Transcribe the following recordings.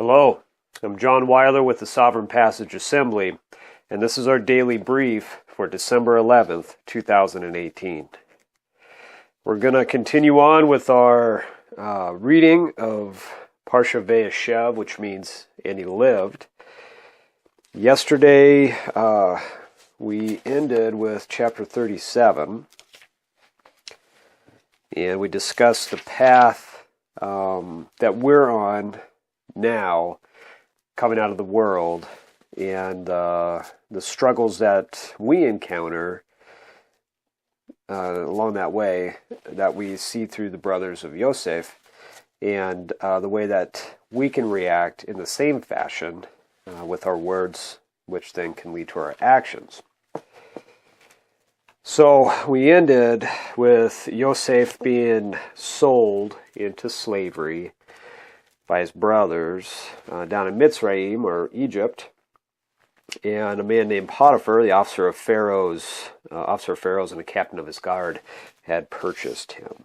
Hello, I'm John Weiler with the Sovereign Passage Assembly, and this is our daily brief for December 11th, 2018. We're going to continue on with our reading of Parashah Vayashev, which means, and he lived. Yesterday, we ended with chapter 37, and we discussed the path that we're on now, coming out of the world, and the struggles that we encounter along that way, that we see through the brothers of Vayashev, and the way that we can react in the same fashion with our words, which then can lead to our actions. So we ended with Yosef being sold into slavery by his brothers down in Mitzrayim, or Egypt, and a man named Potiphar, the officer of Pharaoh's and a captain of his guard, had purchased him.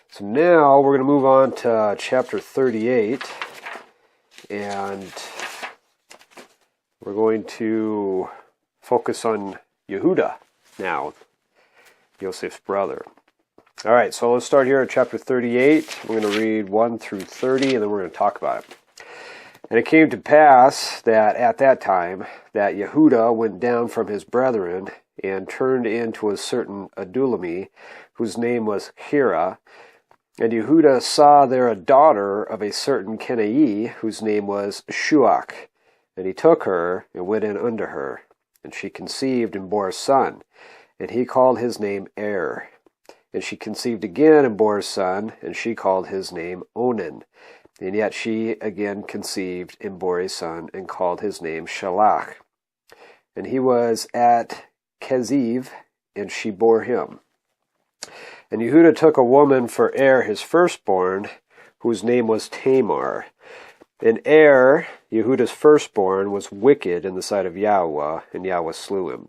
So now we're going to move on to chapter 38, and we're going to focus on Yahudah now, Yosef's brother. All right, so let's start here at chapter 38. We're going to read 1 through 30, and then we're going to talk about it. And it came to pass that at that time that Yahudah went down from his brethren and turned into a certain Adulami, whose name was Hira. And Yahudah saw there a daughter of a certain Kenai, whose name was Shuach. And he took her and went in unto her. And she conceived and bore a son, and he called his name Er. And she conceived again and bore a son, and she called his name Onan. And yet she again conceived and bore a son, and called his name Shalach. And he was at Keziv, and she bore him. And Yahudah took a woman for Er his firstborn, whose name was Tamar. And Er, Yehudah's firstborn, was wicked in the sight of Yahweh, and Yahweh slew him.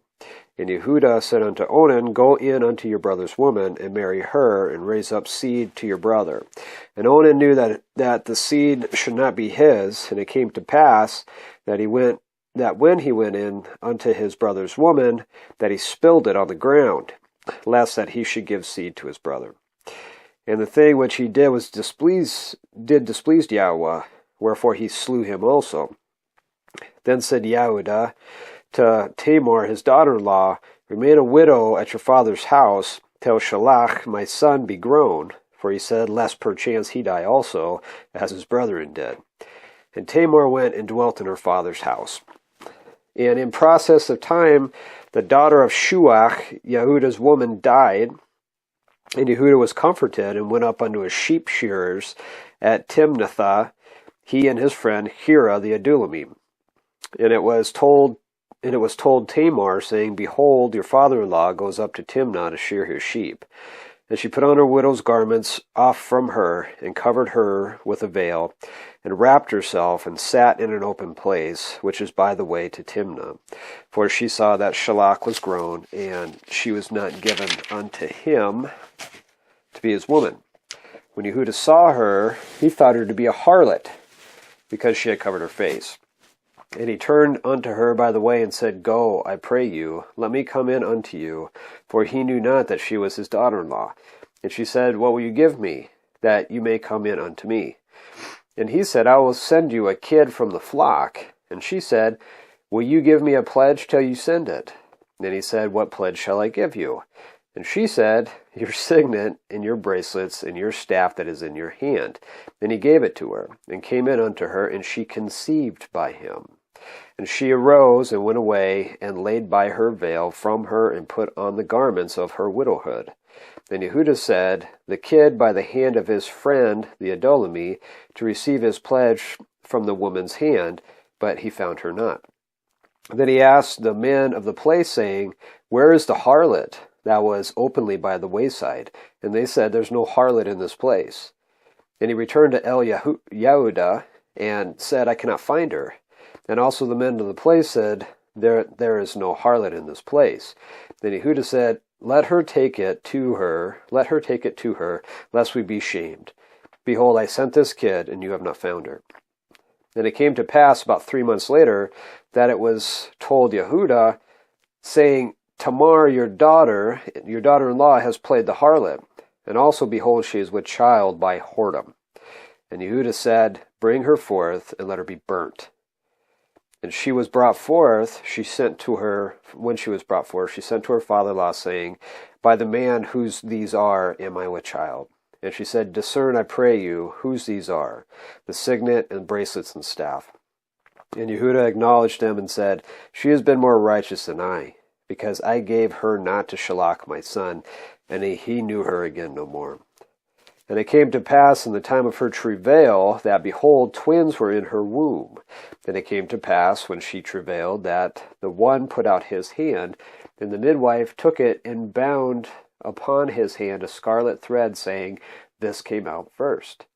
And Yahudah said unto Onan, Go in unto your brother's woman, and marry her, and raise up seed to your brother. And Onan knew that the seed should not be his, and it came to pass that when he went in unto his brother's woman, that he spilled it on the ground, lest that he should give seed to his brother. And the thing which he did displeased Yahweh, wherefore he slew him also. Then said Yahudah to Tamar his daughter-in-law, Remain a widow at your father's house, till Shalach my son be grown. For he said, Lest perchance he die also, as his brethren did. And Tamar went and dwelt in her father's house. And in process of time, the daughter of Shuach, Yehudah's woman, died. And Yahudah was comforted, and went up unto his sheep shearers at Timnathah, he and his friend Hira the Adullamim. And it was told Tamar, saying, Behold, your father-in-law goes up to Timnah to shear his sheep. And she put on her widow's garments off from her, and covered her with a veil, and wrapped herself, and sat in an open place, which is by the way to Timnah. For she saw that Shalach was grown, and she was not given unto him to be his woman. When Yahudah saw her, he thought her to be a harlot, because she had covered her face. And he turned unto her by the way, and said, Go, I pray you, let me come in unto you. For he knew not that she was his daughter-in-law. And she said, What will you give me, that you may come in unto me? And he said, I will send you a kid from the flock. And she said, Will you give me a pledge till you send it? And he said, What pledge shall I give you? And she said, Your signet, and your bracelets, and your staff that is in your hand. And he gave it to her, and came in unto her, and she conceived by him. And she arose, and went away, and laid by her veil from her, and put on the garments of her widowhood. Then Yahudah said, The kid by the hand of his friend, the Adulami, to receive his pledge from the woman's hand, but he found her not. Then he asked the men of the place, saying, Where is the harlot that was openly by the wayside? And they said, There's no harlot in this place. And he returned to Yahudah, and said, I cannot find her. And also the men of the place said, There is no harlot in this place. Then Yahudah said, Let her take it to her, lest we be shamed. Behold, I sent this kid, and you have not found her. And it came to pass about 3 months later that it was told Yahudah, saying, Tamar, your daughter-in-law, has played the harlot, and also, behold, she is with child by whoredom. And Yahudah said, Bring her forth, and let her be burnt. And she was brought forth, when she was brought forth, she sent to her father-in-law, saying, By the man whose these are, am I with child? And she said, Discern, I pray you, whose these are, the signet and bracelets and staff. And Yahudah acknowledged them and said, She has been more righteous than I, because I gave her not to Shalach my son, and he knew her again no more. And it came to pass in the time of her travail that, behold, twins were in her womb. And it came to pass, when she travailed, that the one put out his hand, and the midwife took it and bound upon his hand a scarlet thread, saying, This came out first.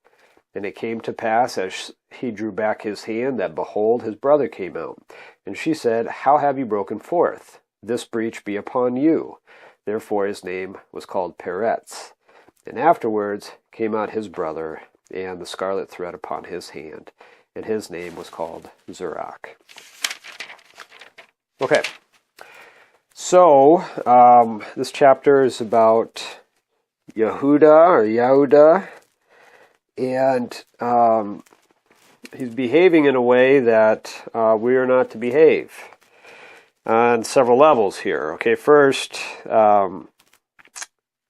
And it came to pass, as he drew back his hand, that, behold, his brother came out. And she said, How have you broken forth? This breach be upon you. Therefore his name was called Peretz. And afterwards came out his brother, and the scarlet thread upon his hand, and his name was called Zerach. Okay, so this chapter is about Yahudah, and he's behaving in a way that we are not to behave on several levels here. Okay, first,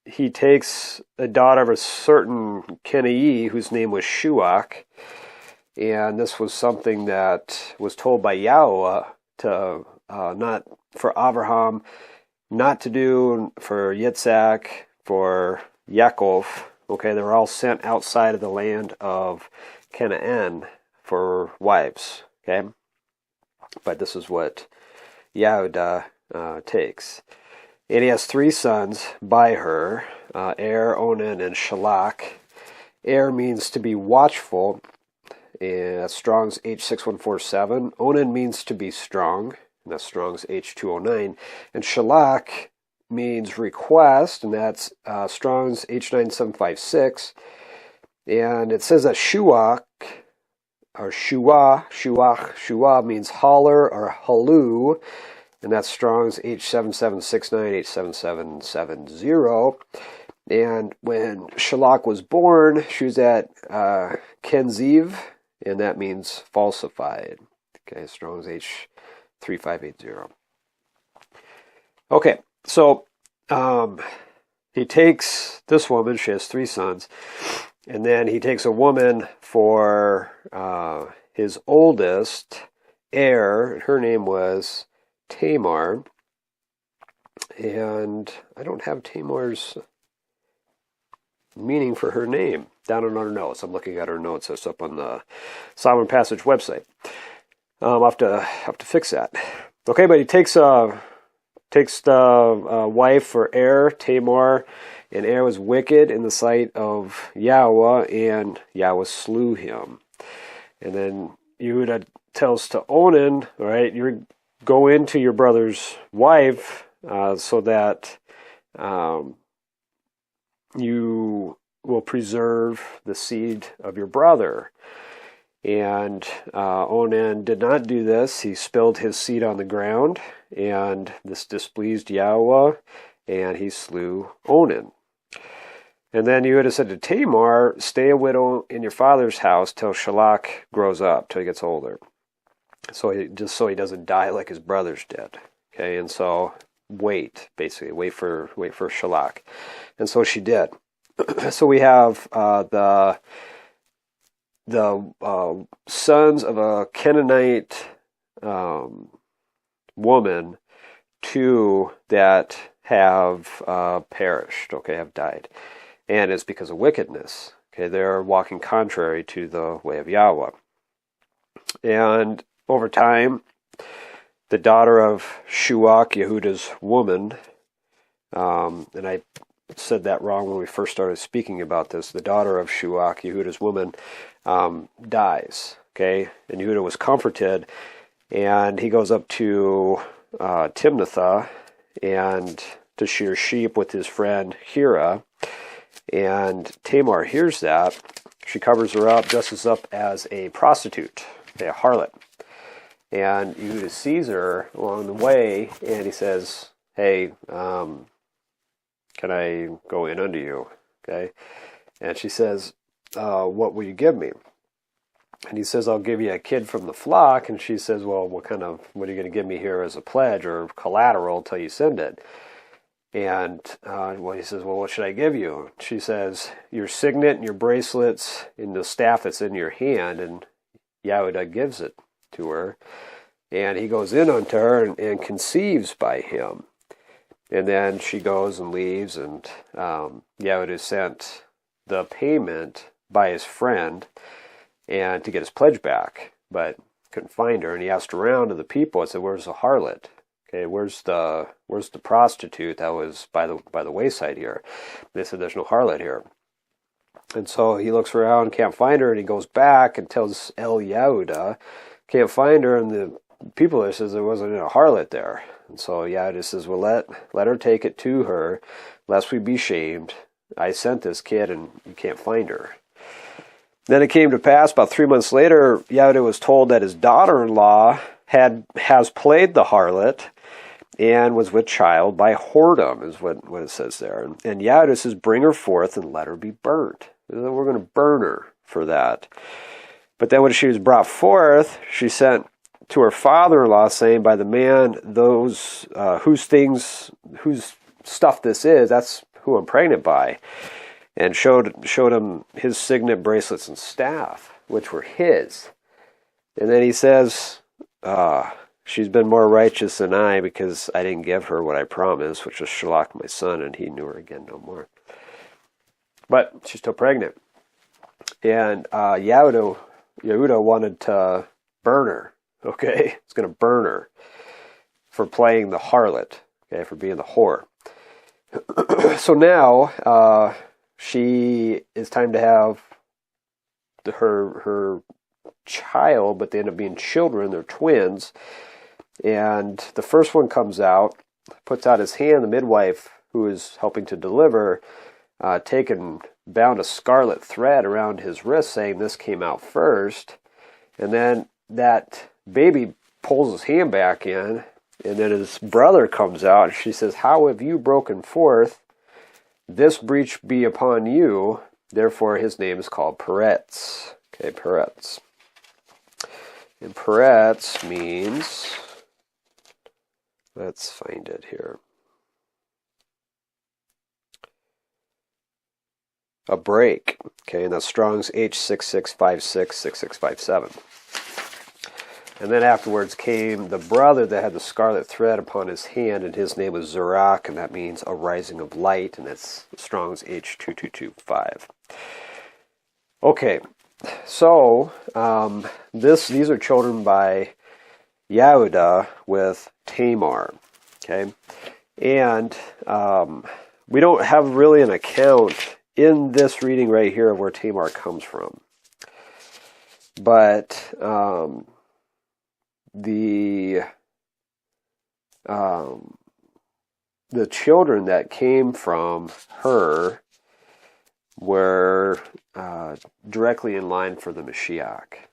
he takes a daughter of a certain Kenai whose name was Shuach, and this was something that was told by Yahweh to not for Abraham, not to do for Yitzhak, for Yaakov. Okay, they were all sent outside of the land of Canaan for wives. Okay, but this is what Yahudah takes. And he has 3 sons by her, Onan, and Shalach. Means to be watchful, and that's Strong's H6147. Onan means to be strong, and that's Strong's H209. And Shalach means request, and that's Strong's H9756. And it says that Shuach, or Shuach means holler or halu, and that's Strong's H7769, H7770. And when Shalach was born, she was at Kenziv, and that means falsified. Okay, Strong's H3580. Okay, so he takes this woman, she has 3 sons, and then he takes a woman for his oldest heir, and her name was Tamar, and I don't have Tamar's meaning for her name down in our notes. I'm looking at her notes. That's up on the Sovereign Passage website. I'll have to fix that. Okay, but he takes the wife for Tamar, and was wicked in the sight of Yahweh, and Yahweh slew him. And then Yahudah tells to Onan, all right, you go into your brother's wife so that you will preserve the seed of your brother. And Onan did not do this. He spilled his seed on the ground, and this displeased Yahweh, and he slew Onan. And then Yahudah said to Tamar, stay a widow in your father's house till Shalach grows up, till he gets older. So he doesn't die like his brothers did. Okay, and so wait for Shalach. And so she did. So we have the sons of a Canaanite woman, 2 that have perished, okay, have died. And it's because of wickedness. Okay, they're walking contrary to the way of Yahweh. And over time, the daughter of Shuach, Yehudah's woman, and I said that wrong when we first started speaking about this, the daughter of Shuach, Yehudah's woman, dies. Okay, and Yahudah was comforted, and he goes up to Timnathah and to shear sheep with his friend Hira. And Tamar hears that. She covers her up, dresses up as a prostitute. a harlot. And Yahudah sees her along the way, and he says, hey, can I go in unto you? Okay. And she says, what will you give me? And he says, I'll give you a kid from the flock. And she says, well, what are you going to give me here as a pledge or collateral till you send it? And he says, well, what should I give you? She says, your signet and your bracelets and the staff that's in your hand. And Yahudah gives it to her. And he goes in unto her and conceives by him. And then she goes and leaves, and Yahudah sent the payment by his friend and to get his pledge back, but couldn't find her. And he asked around to the people and said, where's the harlot? Okay, where's the prostitute that was by the wayside here? They said, there's no harlot here. And so he looks around, can't find her, and he goes back and tells Yahudah, can't find her, and the people there says there wasn't a harlot there. And so Yahudah says, well, let her take it to her, lest we be shamed. I sent this kid, and you can't find her. Then it came to pass, about 3 months later, Yahudah was told that his daughter-in-law has played the harlot and was with child by whoredom, is what it says there. And Yahudah says, bring her forth and let her be burnt. We're going to burn her for that. But then when she was brought forth, she sent to her father-in-law, saying, by the man those whose stuff this is, that's who I'm pregnant by, and showed him his signet, bracelets, and staff, which were his. And then he says, she's been more righteous than I, because I didn't give her what I promised, which was Shalach, my son, and he knew her again no more. But she's still pregnant. And Yahudah wanted to burn her. Okay, it's going to burn her for playing the harlot, okay, for being the whore. So now it's time to have her child, but they end up being children. They're twins, and the first one comes out, puts out his hand. The midwife who is helping to deliver, bound a scarlet thread around his wrist, saying this came out first, and then that baby pulls his hand back in, and then his brother comes out, and she says, how have you broken forth? This breach be upon you. Therefore his name is called Peretz. Okay, Peretz. And Peretz means, let's find it here, a break. Okay, and that's Strong's H66566657. And then afterwards came the brother that had the scarlet thread upon his hand, and his name was Zerak, and that means a rising of light, and that's Strong's H2225. Okay, so these are children by Yahudah with Tamar. Okay, and we don't have really an account in this reading right here of where Tamar comes from, but the children that came from her were directly in line for the Mashiach.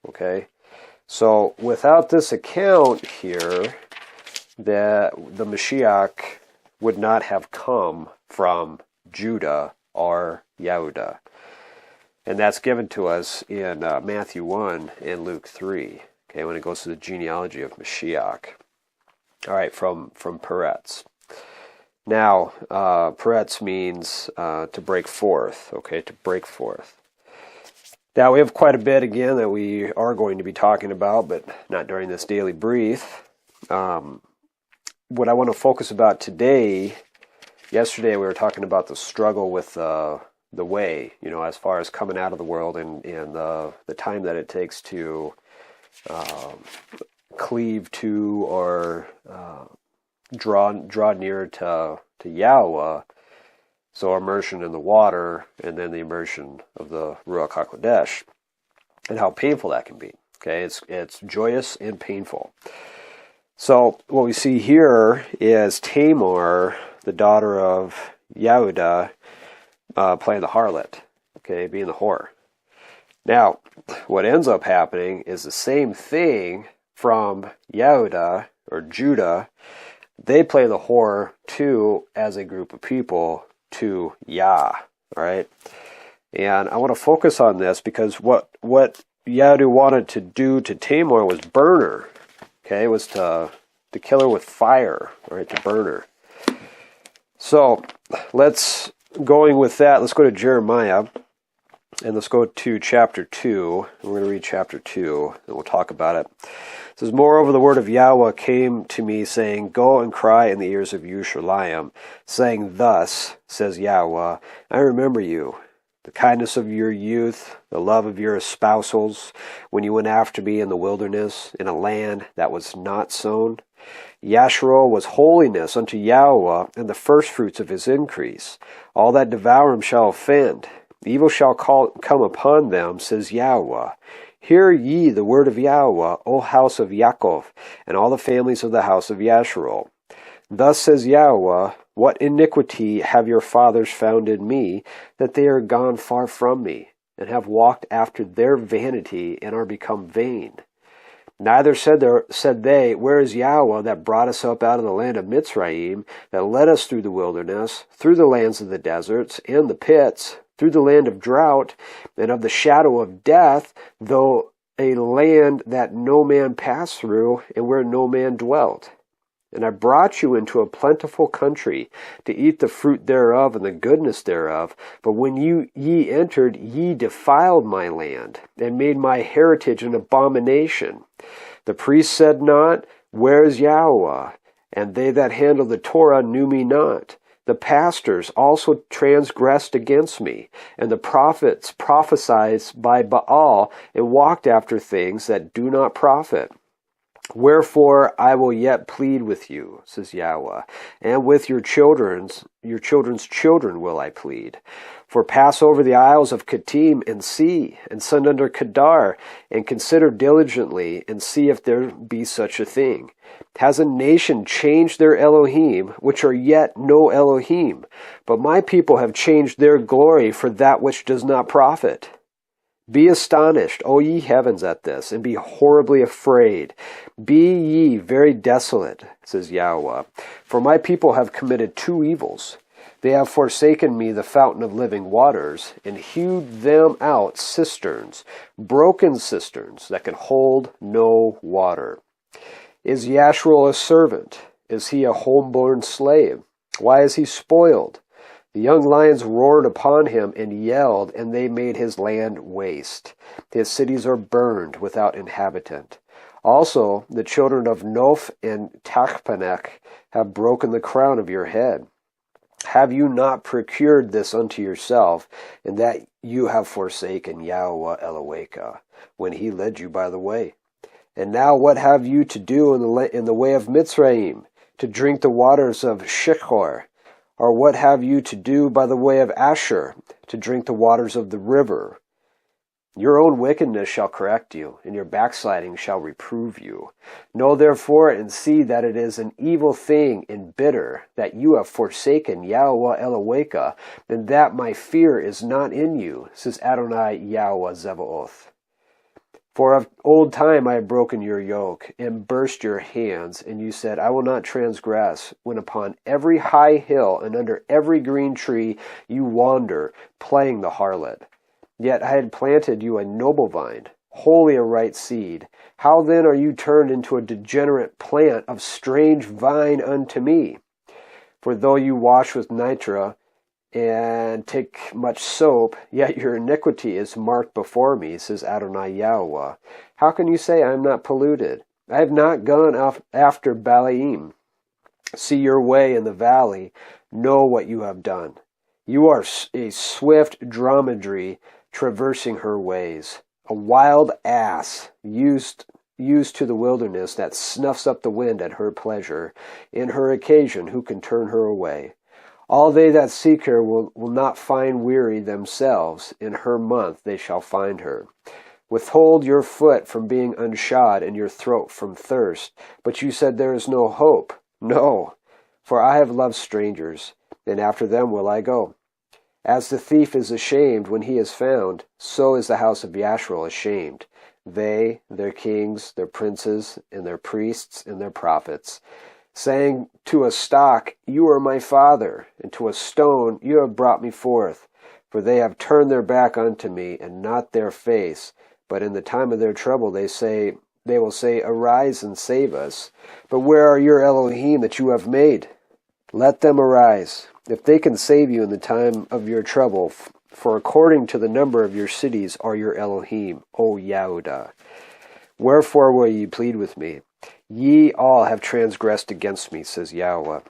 Okay, so without this account here, the Mashiach would not have come from Judah or Yahudah, and that's given to us in Matthew 1 and Luke 3. Okay, when it goes to the genealogy of Mashiach. All right, from Peretz. Now, Peretz means to break forth. Okay, to break forth. Now, we have quite a bit, again, that we are going to be talking about, but not during this daily brief. What I want to focus about today, yesterday we were talking about the struggle with the way, as far as coming out of the world and the time that it takes to cleave to or draw near to Yahweh. So immersion in the water, and then the immersion of the Ruach HaKodesh, and how painful that can be. Okay, it's joyous and painful. So what we see here is Tamar, the daughter of Yahudah, playing the harlot. Okay, being the whore. Now, what ends up happening is the same thing from Yahudah or Judah. They play the whore too as a group of people to Yah. All right, and I want to focus on this because what Yahudah wanted to do to Tamar was burn her. Okay, was to kill her with fire. All right, to burn her. So going with that, let's go to Jeremiah. And let's go to chapter 2. We're going to read chapter 2, and we'll talk about it. It says, Moreover, the word of Yahweh came to me, saying, Go and cry in the ears of Yushalayim, saying, Thus says Yahweh, I remember you, the kindness of your youth, the love of your espousals, when you went after me in the wilderness, in a land that was not sown. Yasharel was holiness unto Yahweh, and the firstfruits of his increase. All that devour him shall offend. Evil shall come upon them, says Yahweh. Hear ye the word of Yahweh, O house of Yaakov, and all the families of the house of Yasharel. Thus says Yahweh, What iniquity have your fathers found in me, that they are gone far from me, and have walked after their vanity, and are become vain? Neither said they, Where is Yahweh that brought us up out of the land of Mitzrayim, that led us through the wilderness, through the lands of the deserts, and the pits, through the land of drought, and of the shadow of death, though a land that no man passed through, and where no man dwelt. And I brought you into a plentiful country, to eat the fruit thereof and the goodness thereof. But when ye entered, ye defiled my land, and made my heritage an abomination. The priests said not, Where is Yahweh? And they that handled the Torah knew me not. The pastors also transgressed against me, and the prophets prophesied by Baal, and walked after things that do not profit. Wherefore I will yet plead with you, says Yahweh, and with your children's children will I plead. For pass over the isles of Kittim and see, and send under Kedar, and consider diligently, and see if there be such a thing. Has a nation changed their Elohim, which are yet no Elohim? But my people have changed their glory for that which does not profit. Be astonished, O ye heavens, at this, and be horribly afraid. Be ye very desolate, says Yahweh. For my people have committed two evils. They have forsaken me, the fountain of living waters, and hewed them out cisterns, broken cisterns that can hold no water. Is Yasharel a servant? Is he a homeborn slave? Why is he spoiled? The young lions roared upon him and yelled, and they made his land waste. His cities are burned without inhabitant. Also, the children of Noph and Tachpanech have broken the crown of your head. Have you not procured this unto yourself, and that you have forsaken Yahweh Eloheka, when he led you by the way? And now what have you to do in the way of Mitzrayim, to drink the waters of Shechor? Or what have you to do by the way of Asher, to drink the waters of the river? Your own wickedness shall correct you, and your backsliding shall reprove you. Know therefore and see that it is an evil thing and bitter, that you have forsaken Yahweh Eloheka, and that my fear is not in you, says Adonai Yahweh Zebaoth. For of old time I have broken your yoke, and burst your hands, and you said, I will not transgress, when upon every high hill and under every green tree you wander, playing the harlot. Yet I had planted you a noble vine, wholly a right seed. How then are you turned into a degenerate plant of strange vine unto me? For though you wash with nitre, and take much soap, yet your iniquity is marked before me, says Adonai Yahweh. How can you say I am not polluted? I have not gone after Balaam. See your way in the valley, know what you have done. You are a swift dromedary traversing her ways, a wild ass used to the wilderness that snuffs up the wind at her pleasure. In her occasion, who can turn her away? All they that seek her will not find weary themselves. In her month they shall find her. Withhold your foot from being unshod, and your throat from thirst. But you said, there is no hope. No, for I have loved strangers, and after them will I go. As the thief is ashamed when he is found, so is the house of Yasharel ashamed. They, their kings, their princes, and their priests, and their prophets, saying to a stock, You are my father, and to a stone, You have brought me forth. For they have turned their back unto me, and not their face. But in the time of their trouble they will say, Arise and save us. But where are your Elohim that you have made? Let them arise, if they can save you in the time of your trouble. For according to the number of your cities are your Elohim, O Yahudah. Wherefore will ye plead with me? Ye all have transgressed against me, says Yahweh.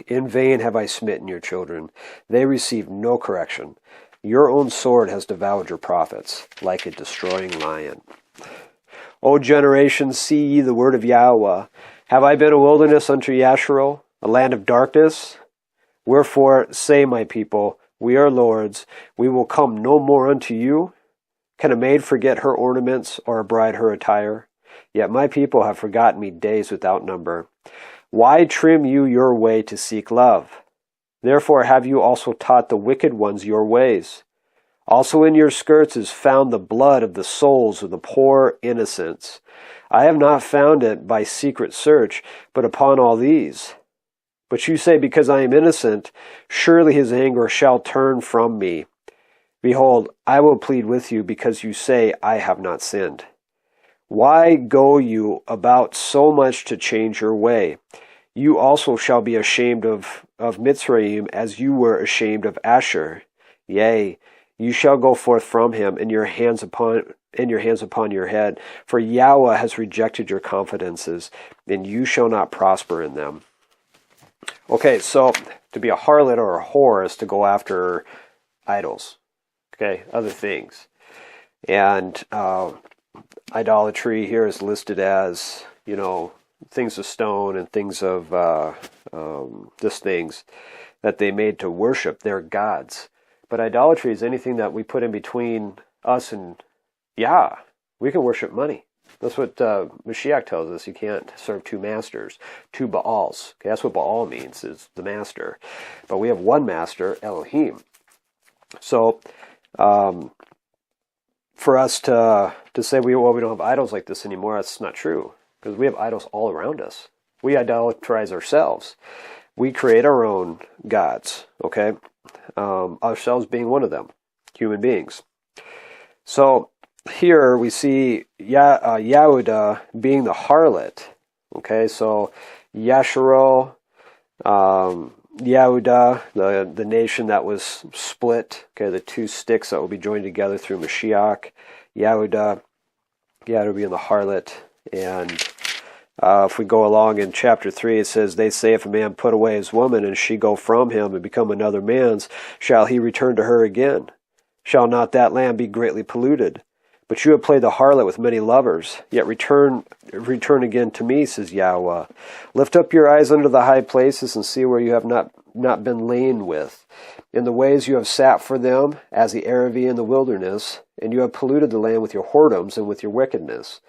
In vain have I smitten your children. They receive no correction. Your own sword has devoured your prophets, like a destroying lion. O generation, see ye the word of Yahweh. Have I been a wilderness unto Yasharel, a land of darkness? Wherefore say, my people, We are lords. We will come no more unto you. Can a maid forget her ornaments, or a bride her attire? Yet my people have forgotten me days without number. Why trim you your way to seek love? Therefore have you also taught the wicked ones your ways. Also in your skirts is found the blood of the souls of the poor innocents. I have not found it by secret search, but upon all these. But you say, Because I am innocent, surely his anger shall turn from me. Behold, I will plead with you, because you say, I have not sinned. Why go you about so much to change your way? You also shall be ashamed of Mitzrayim, as you were ashamed of Asher. Yea, you shall go forth from him, and your hands upon your head. For Yahweh has rejected your confidences, and you shall not prosper in them. Okay, so to be a harlot or a whore is to go after idols, okay, other things. And idolatry here is listed as, things of stone and things of just things that they made to worship their gods. But idolatry is anything that we put in between us and Yah. We can worship money. That's what Mashiach tells us. You can't serve two masters, two Baals. Okay, that's what Baal means, is the master. But we have one master, Elohim. So for us to say we don't have idols like this anymore, that's not true. Because we have idols all around us. We idolatrize ourselves. We create our own gods, okay? Ourselves being one of them, human beings. So here we see Yahudah being the harlot, okay? So Yasharel, Yahudah, the nation that was split, okay, the two sticks that will be joined together through Mashiach, Yahudah being the harlot. And if we go along in chapter 3, it says, They say, if a man put away his woman, and she go from him and become another man's, shall he return to her again? Shall not that land be greatly polluted? But you have played the harlot with many lovers, yet return again to me, says Yahweh. Lift up your eyes unto the high places, and see where you have not been lain with. In the ways you have sat for them, as the Aravi in the wilderness, and you have polluted the land with your whoredoms and with your wickedness.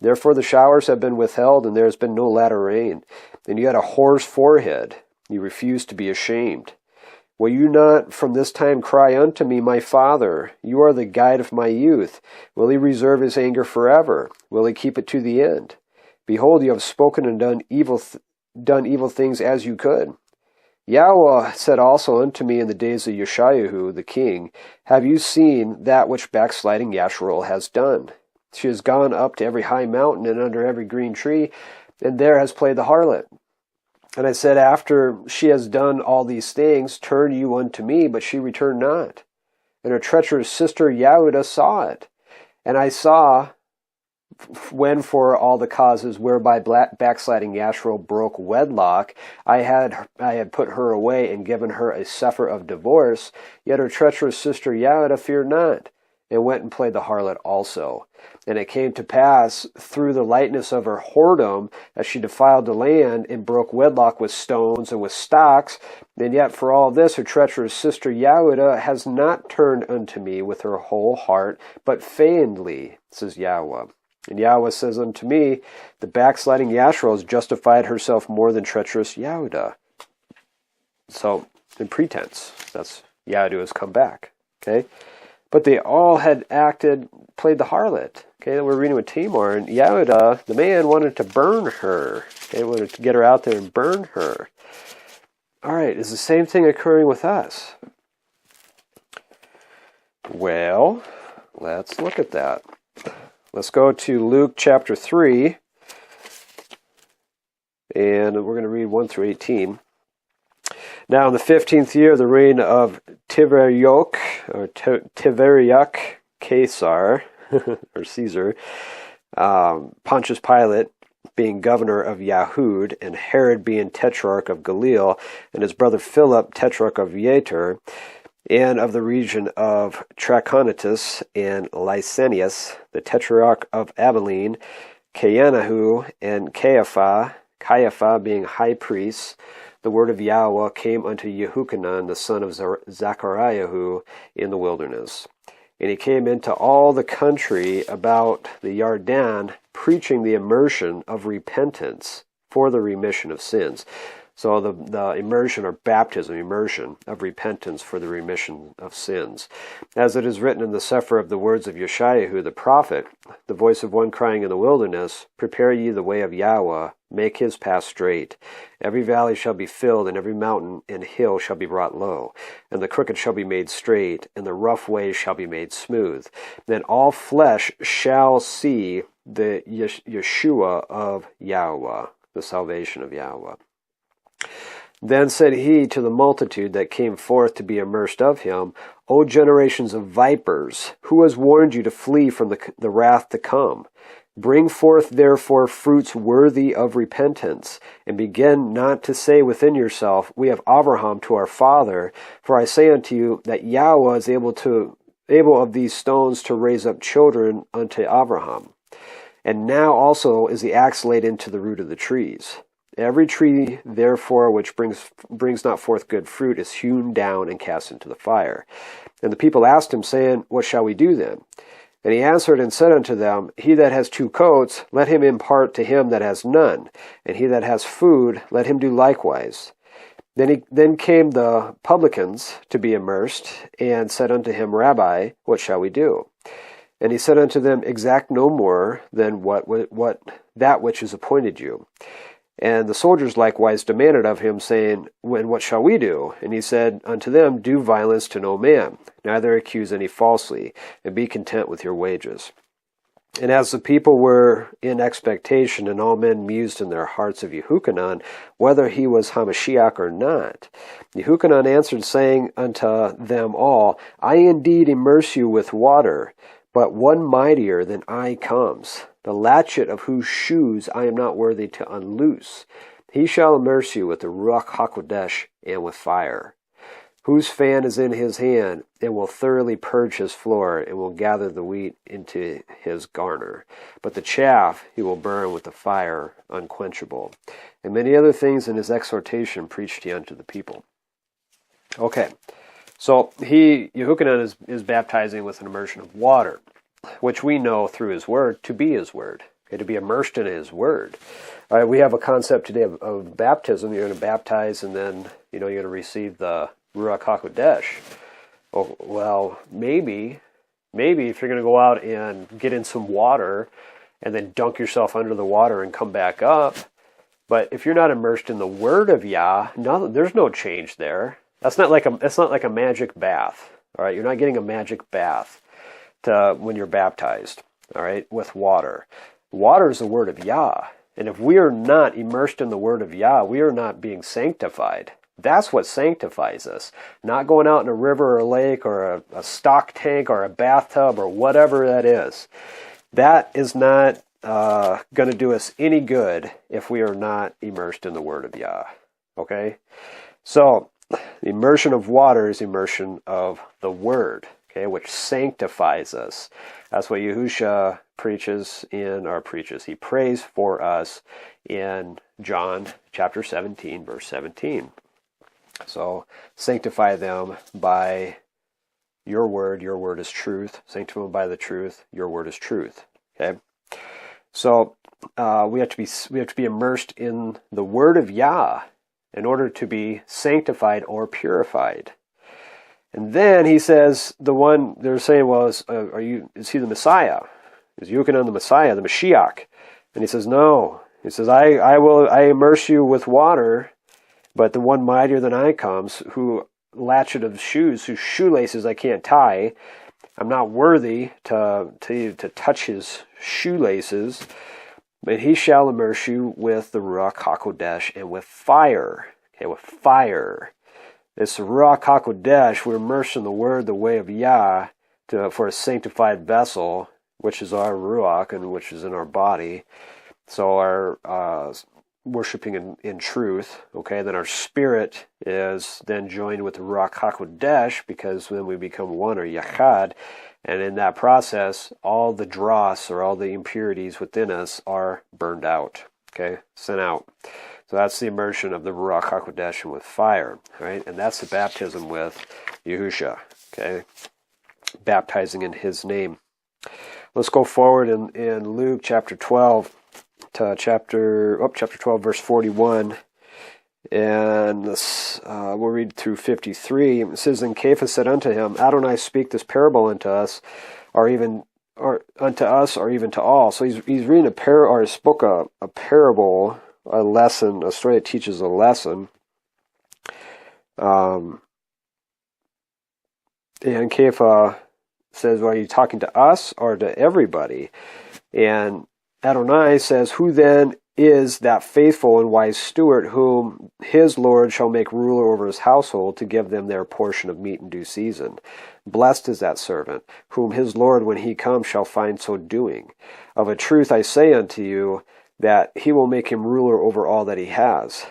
Therefore the showers have been withheld, and there has been no latter rain. And you had a whore's forehead. You refused to be ashamed. Will you not from this time cry unto me, my Father? You are the guide of my youth. Will he reserve his anger forever? Will he keep it to the end? Behold, you have spoken and done evil things as you could. Yahweh said also unto me in the days of Yeshayahu the king, Have you seen that which backsliding Yasharel has done? She has gone up to every high mountain and under every green tree, and there has played the harlot. And I said, After she has done all these things, turn you unto me, but she returned not. And her treacherous sister Yahudah saw it. And I saw, when for all the causes whereby backsliding Yasharel broke wedlock, I had put her away and given her a sefer of divorce, yet her treacherous sister Yahudah feared not, and went and played the harlot also. And it came to pass, through the lightness of her whoredom, that she defiled the land, and broke wedlock with stones and with stocks. And yet for all this, her treacherous sister Yahudah has not turned unto me with her whole heart, but feignedly, says Yahweh. And Yahweh says unto me, The backsliding Yasharel has justified herself more than treacherous Yahudah. So, in pretense, that's Yahudah has come back. Okay, but they all had played the harlot. Okay, we're reading with Tamar, and Yahudah, the man, wanted to burn her. Okay, wanted to get her out there and burn her. All right, is the same thing occurring with us? Well, let's look at that. Let's go to Luke chapter 3, and we're going to read 1 through 18. Now, in the 15th year of the reign of Tiberiok Caesar, or Caesar, Pontius Pilate being governor of Yahudah, and Herod being tetrarch of Galilee, and his brother Philip tetrarch of Yater, and of the region of Trachonitis, and Lysanias, the tetrarch of Abilene, Caanahu, and Caiaphas being high priests, the word of Yahweh came unto Yehuchanan, the son of Zachariahu, in the wilderness. And he came into all the country about the Yarden, preaching the immersion of repentance for the remission of sins. So the immersion or baptism, immersion of repentance for the remission of sins. As it is written in the Sefer of the words of Yeshayahu the prophet, the voice of one crying in the wilderness, prepare ye the way of Yahweh, make his path straight. Every valley shall be filled, and every mountain and hill shall be brought low. And the crooked shall be made straight, and the rough ways shall be made smooth. Then all flesh shall see the Yeshua of Yahweh, the salvation of Yahweh. Then said he to the multitude that came forth to be immersed of him, O generations of vipers, who has warned you to flee from the wrath to come? Bring forth therefore fruits worthy of repentance, and begin not to say within yourself, We have Abraham to our father. For I say unto you that Yahweh is able of these stones to raise up children unto Abraham. And now also is the axe laid into the root of the trees. Every tree, therefore, which brings not forth good fruit is hewn down and cast into the fire. And the people asked him, saying, What shall we do then? And he answered and said unto them, He that has 2 coats, let him impart to him that has none. And he that has food, let him do likewise. Then came the publicans to be immersed, and said unto him, Rabbi, what shall we do? And he said unto them, Exact no more than that which is appointed you. And the soldiers likewise demanded of him, saying, What shall we do? And he said unto them, Do violence to no man, neither accuse any falsely, and be content with your wages. And as the people were in expectation, and all men mused in their hearts of Yehuchanan, whether he was Hamashiach or not, Yehuchanan answered, saying unto them all, I indeed immerse you with water, but one mightier than I comes, the latchet of whose shoes I am not worthy to unloose. He shall immerse you with the Ruach HaKodesh and with fire, whose fan is in his hand, and will thoroughly purge his floor, and will gather the wheat into his garner. But the chaff he will burn with the fire unquenchable. And many other things in his exhortation preached he unto the people. Okay, so Yehuchanan is baptizing with an immersion of water, which we know through his word to be his word, okay, to be immersed in his word. All right, we have a concept today of baptism. You're going to baptize, and then you're going to receive the Ruach HaKodesh. Oh, well, maybe if you're going to go out and get in some water and then dunk yourself under the water and come back up, but if you're not immersed in the word of Yah, there's no change there. It's not like a magic bath. All right, you're not getting a magic bath when you're baptized, all right, with water. Water is the word of Yah. And if we are not immersed in the word of Yah, we are not being sanctified. That's what sanctifies us. Not going out in a river or a lake or a stock tank or a bathtub or whatever that is. That is not going to do us any good if we are not immersed in the word of Yah. Okay? So, the immersion of water is immersion of the word, okay, which sanctifies us. That's what Yahusha preaches. He prays for us in John chapter 17, verse 17. So, sanctify them by your word is truth. Sanctify them by the truth, your word is truth. Okay? So, we have to be immersed in the word of Yah in order to be sanctified or purified. And then he says, the one they're saying, well, is he the Messiah? Is Yochanan the Messiah, the Mashiach? And he says, no. He says, I immerse you with water, but the one mightier than I comes, who latchet of shoes, whose shoelaces I can't tie. I'm not worthy to touch his shoelaces, but he shall immerse you with the Ruach HaKodesh and with fire. Okay, with fire. It's the Ruach HaKodesh. We're immersed in the Word, the way of Yah, for a sanctified vessel, which is our Ruach and which is in our body. So our worshiping in truth, okay, then our spirit is then joined with the Ruach HaKodesh, because then we become one, or Yachad, and in that process, all the dross, or all the impurities within us, are burned out, okay, sent out. So that's the immersion of the Ruach HaKodesh and with fire, right? And that's the baptism with Yahusha, okay? Baptizing in his name. Let's go forward in Luke chapter 12 to chapter 12, verse 41. And we'll read through 53. It says, "And Cephas said unto him, Adonai, speak this parable unto us, or even to all." So he's reading or spoke a parable, a lesson, a story that teaches a lesson. And Cephas says, well, are you talking to us or to everybody? And Adonai says, who then is that faithful and wise steward whom his Lord shall make ruler over his household to give them their portion of meat in due season? Blessed is that servant, whom his Lord when he comes shall find so doing. Of a truth I say unto you, that he will make him ruler over all that he has.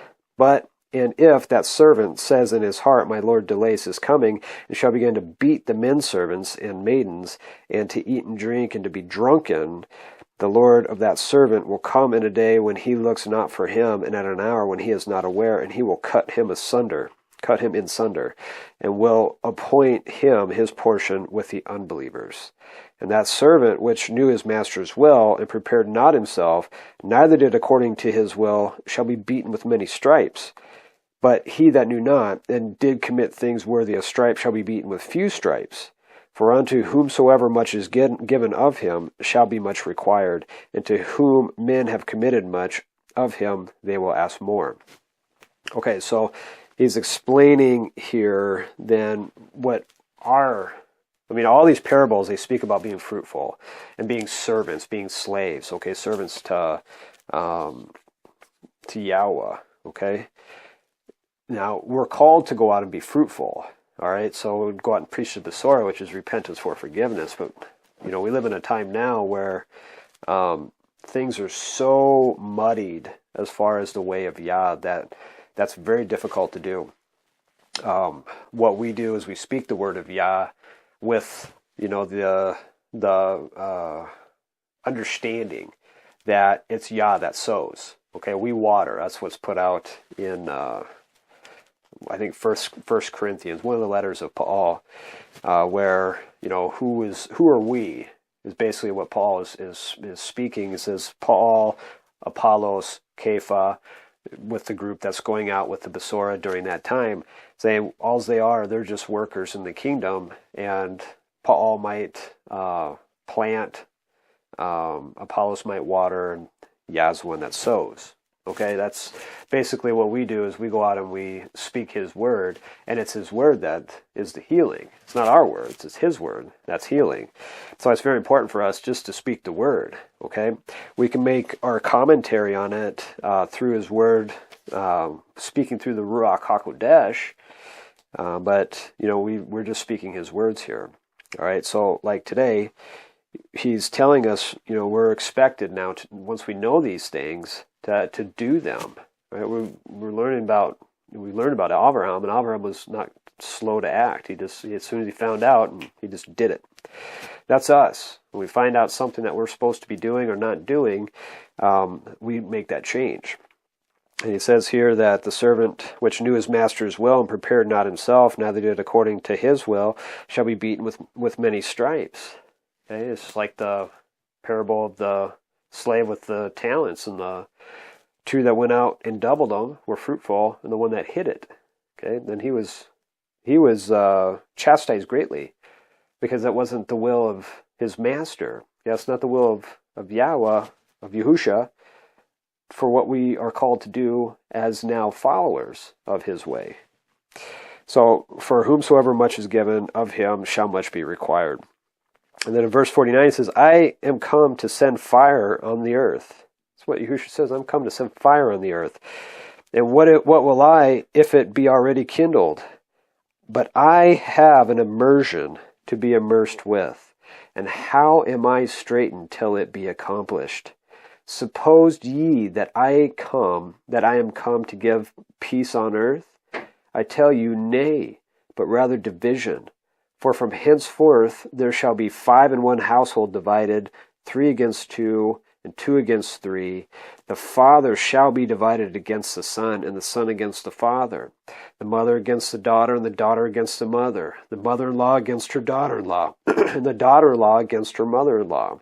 And if that servant says in his heart, my Lord delays his coming, and shall begin to beat the men servants and maidens, and to eat and drink, and to be drunken, the Lord of that servant will come in a day when he looks not for him, and at an hour when he is not aware, and he will cut him in sunder, and will appoint him his portion with the unbelievers. And that servant which knew his master's will, and prepared not himself, neither did according to his will, shall be beaten with many stripes. But he that knew not, and did commit things worthy of stripes, shall be beaten with few stripes. For unto whomsoever much is given of him shall be much required, and to whom men have committed much, of him they will ask more. Okay, so he's explaining here then all these parables, they speak about being fruitful and being servants, being slaves, okay, servants to Yahweh, okay. Now, we're called to go out and be fruitful, all right, so we go out and preach the Besorah, which is repentance for forgiveness, but, we live in a time now where things are so muddied as far as the way of Yah that's very difficult to do. What we do is we speak the word of Yah with, the understanding that it's Yah that sows. Okay, we water. That's what's put out in, I think, First Corinthians, one of the letters of Paul, where, who are we is basically what Paul is speaking. It says Paul, Apollos, Cephas, with the group that's going out with the Besorah during that time, saying all they're just workers in the kingdom, and Paul might plant, Apollos might water, and Yah's the one that sows. Okay, that's basically what we do, is we go out and we speak his word, and it's his word that is the healing. It's not our words, it's his word that's healing. So it's very important for us just to speak the word, okay? We can make our commentary on it through his word, speaking through the Ruach HaKodesh, but, we're just speaking his words here. All right, so like today, he's telling us, we're expected now, once we know these things, to do them. Right? We learned about Abraham, and Abraham was not slow to act. As soon as he found out, he just did it. That's us. When we find out something that we're supposed to be doing or not doing, we make that change. And he says here that the servant which knew his master's will and prepared not himself, neither did according to his will, shall be beaten with many stripes. Okay? It's like the parable of the slave with the talents, and the two that went out and doubled them were fruitful, and the one that hid it, okay, then he was chastised greatly, because that wasn't the will of his master. That's not the will of Yahweh, of Yahusha, for what we are called to do as now followers of his way. So, for whomsoever much is given, of him shall much be required. And then in verse 49 it says, I am come to send fire on the earth. That's what Yahusha says, I'm come to send fire on the earth. And what will I, if it be already kindled? But I have an immersion to be immersed with. And how am I straitened till it be accomplished? Supposed ye that I am come to give peace on earth? I tell you, nay, but rather division. For from henceforth there shall be 5 in one household divided, 3 against 2, and 2 against 3. The father shall be divided against the son, and the son against the father. The mother against the daughter, and the daughter against the mother. The mother-in-law against her daughter-in-law, and the daughter-in-law against her mother-in-law.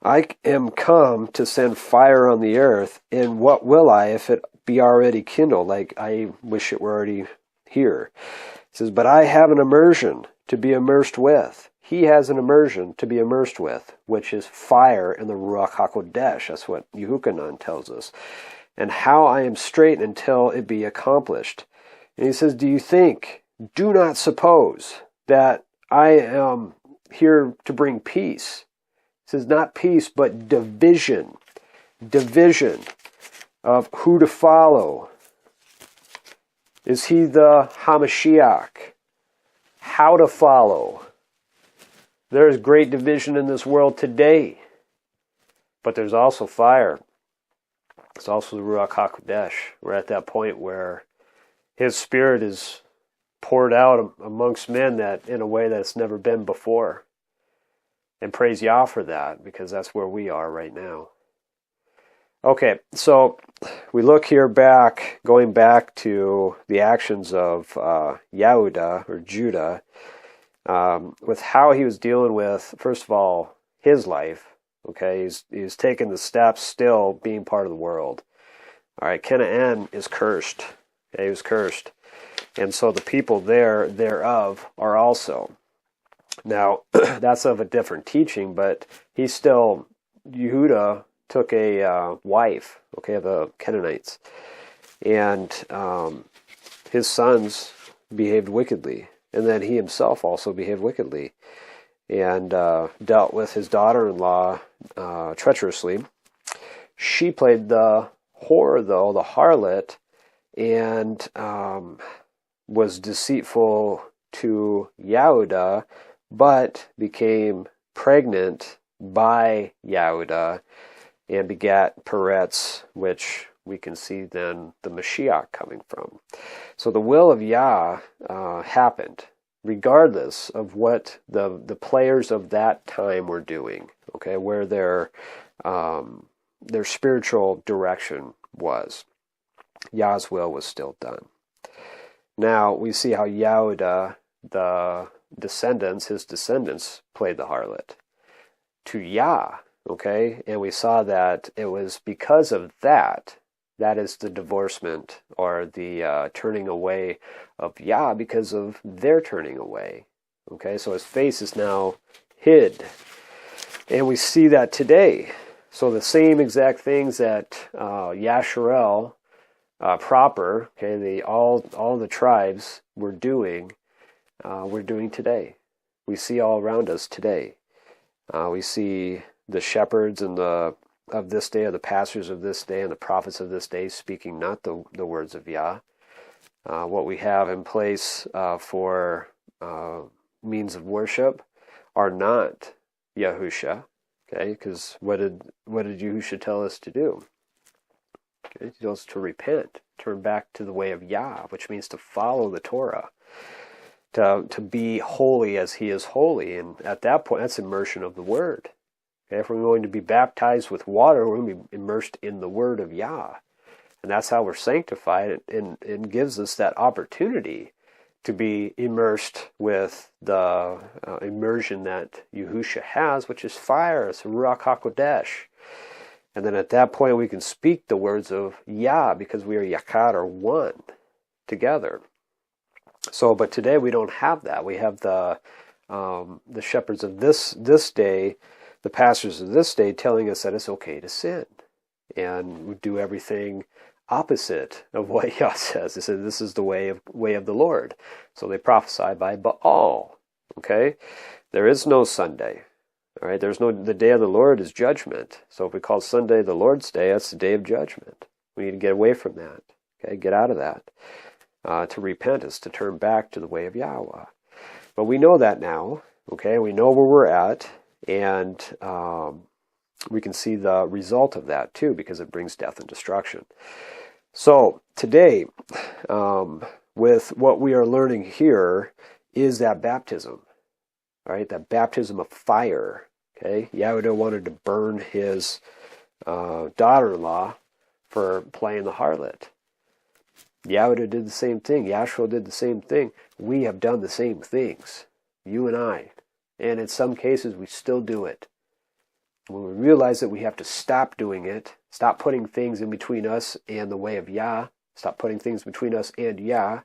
I am come to send fire on the earth, and what will I if it be already kindled? Like, I wish it were already here. It says, but I have an immersion to be immersed with. He has an immersion to be immersed with, which is fire in the Ruach HaKodesh. That's what Yehukanan tells us. And how I am straitened until it be accomplished. And he says, do not suppose that I am here to bring peace. He says, not peace, but division. Division of who to follow. Is he the Hamashiach? How to follow? There is great division in this world today. But there's also fire. It's also the Ruach HaKodesh. We're at that point where his spirit is poured out amongst men that in a way that's never been before. And praise Yah for that, because that's where we are right now. Okay, so we look here going back to the actions of Yahudah, or Judah, with how he was dealing with, first of all, his life. Okay, he's taking the steps still being part of the world. All right, Canaan is cursed. Okay, he was cursed. And so the people thereof are also. Now, that's of a different teaching, but Yehudah took a wife, okay, of the Canaanites. And his sons behaved wickedly. And then he himself also behaved wickedly. And dealt with his daughter-in-law treacherously. She played the whore, though, the harlot, and was deceitful to Yahudah, but became pregnant by Yahudah and begat Peretz, which we can see then the Mashiach coming from. So the will of Yah happened, regardless of what the players of that time were doing, okay, where their spiritual direction was. Yah's will was still done. Now, we see how Yahudah, his descendants, played the harlot to Yah, okay? And we saw that it was because of that is the divorcement, or the turning away of Yah, because of their turning away, okay? So his face is now hid. And we see that today. So the same exact things that Yasharel proper, okay, all the tribes were doing, we're doing today. We see all around us today. We see the shepherds of this day, or the pastors of this day, and the prophets of this day speaking not the words of Yah. What we have in place for means of worship are not Yahusha. Okay, because what did Yahusha tell us to do? Okay, he tells us to repent, turn back to the way of Yah, which means to follow the Torah, to be holy as he is holy. And at that point, that's immersion of the Word. Okay, if we're going to be baptized with water, we're going to be immersed in the Word of Yah. And that's how we're sanctified, and gives us that opportunity to be immersed with the immersion that Yahusha has, which is fire. It's Ruach HaKodesh. And then at that point we can speak the words of Yah, because we are Yakad, or one, together. So, but today we don't have that. We have the shepherds of this day, the pastors of this day, telling us that it's okay to sin, and we do everything opposite of what Yah says. They said this is the way of the Lord. So they prophesy by Baal. Okay, there is no Sunday. All right, the day of the Lord is judgment. So if we call Sunday the Lord's day, that's the day of judgment. We need to get away from that. Okay, get out of that. To repent is to turn back to the way of Yahweh. But we know that now. Okay, we know where we're at, and we can see the result of that too, because it brings death and destruction. So today, with what we are learning here, is that baptism. All right, that baptism of fire. Okay, Yahudah wanted to burn his daughter-in-law for playing the harlot. Yahudah did the same thing. Yahshua did the same thing. We have done the same things, you and I. And in some cases, we still do it. When we realize that we have to stop doing it, stop putting things in between us and the way of Yah, stop putting things between us and Yah,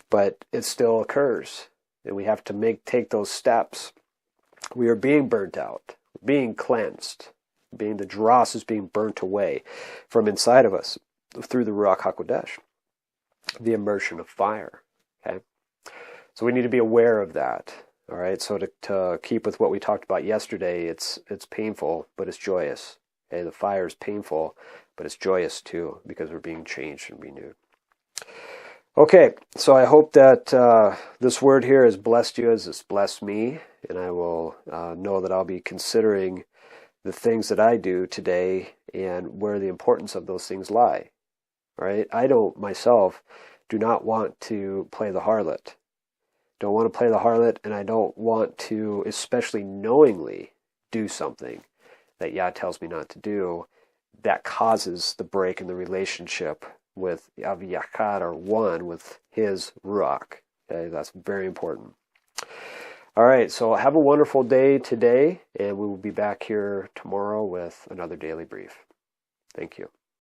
but it still occurs. And we have to take those steps. We are being burnt out, being cleansed, the dross is being burnt away from inside of us through the Ruach HaKodesh, the immersion of fire. Okay, so we need to be aware of that. All right, so to keep with what we talked about yesterday, it's painful, but it's joyous. Okay, the fire is painful, but it's joyous too, because we're being changed and renewed. Okay, so I hope that this word here has blessed you as it's blessed me, and I will know that I'll be considering the things that I do today and where the importance of those things lie. All right, I do not want to play the harlot. Don't want to play the harlot, and I don't want to, especially knowingly, do something that Yah tells me not to do that causes the break in the relationship with Yachad, or one with his Ruach. Okay, that's very important. All right, so have a wonderful day today, and we will be back here tomorrow with another daily brief. Thank you.